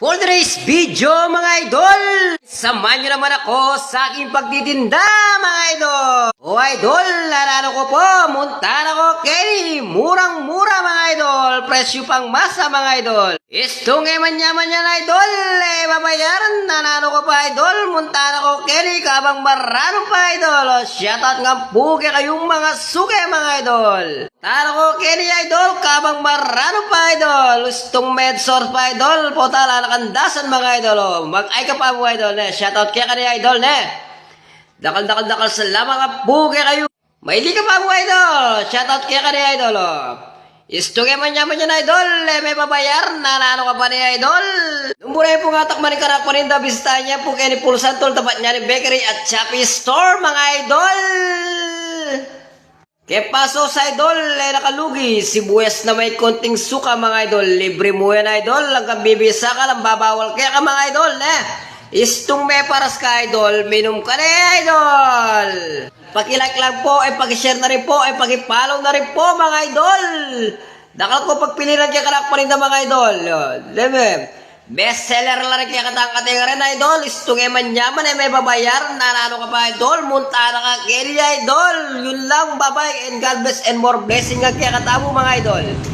For today's video mga idol, samahan nyo naman ako sa aking pagtitinda mga idol. O idol, narano ko po, Montana ko Kenny, murang-mura mga idol, presyo pang masa mga idol. Istong man yan idol, babayaran, nanano ko pa idol, Montana ko Kenny, kabang marano pa idol. Shoutout nga po kayong mga suke mga idol. Tano ko Kenny idol, kabang marano pa idol, istong medsource pa idol, potala nakandasan mga idol. Mag-ay ka pa mo idol, shoutout kaya kanina idol, Dakal salamat nga po kayo. Maili ka pa mo idol, shoutout kaya kanina idol, Istuge man yan idol, may babayar, nanano ka pa niya idol. Muna yung pungatak man ikanak pa rin dabista niya po kaya ni Pulsan tol, tapat niya ni Bakery at Shopee Store mga idol. Kaya paso sa idol, nakalugi, sibuyas na may konting suka mga idol, libre mo yan idol, hanggang bibisa ka lang, babawal kaya ka mga idol, Istong may paras ka idol, minum ka na idol. Pakilike lang po, pakishare na rin po, pakipollow na rin po mga idol. Dakal ko pagpiliran kaya kanak pa rin na mga idol. Best seller na rin kaya katang-kating rin idol. Istong man yaman may babayar, nanano ka pa idol, Montana ka Kenny idol. Yun lang, bye-bye and God bless and more blessing nga kaya katamo mga idol.